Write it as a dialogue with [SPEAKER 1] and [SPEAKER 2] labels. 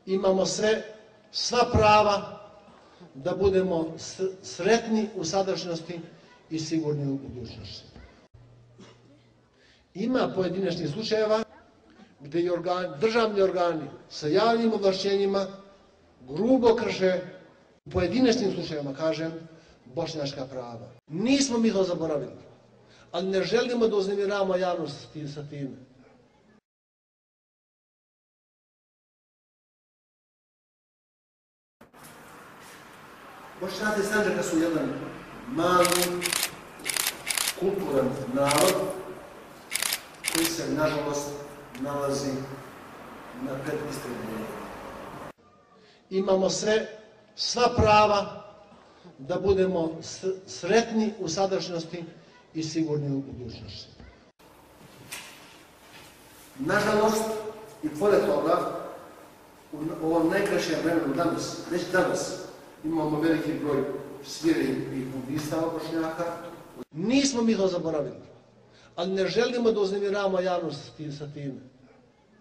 [SPEAKER 1] imamo sva prava da budemo sretni u sadašnjosti i sigurni u budućnosti. Ima pojedinačnih slučajeva gdje državni organi sa javnim ovlašćenjima grubo krše, u pojedinačnim slučajevima, kažem, bošnjačka prava. Nismo mi to zaboravili, ali ne želimo da uznemiravamo javnost sa time. Bošnjaci Sandžaka su jedan mali, kulturan narod koji se, nažalost, nalazi na predistrebljenju. Imamo sva prava da budemo sretni u sadašnjosti i sigurni u budućnosti. Nažalost, i pored toga, u ovom najkraćem vremenu danas, već danas, imamo veliki broj svirih ubistava Bošnjaka. Nismo mi to zaboravili, ali ne želimo da uznemiravamo javnost sa time.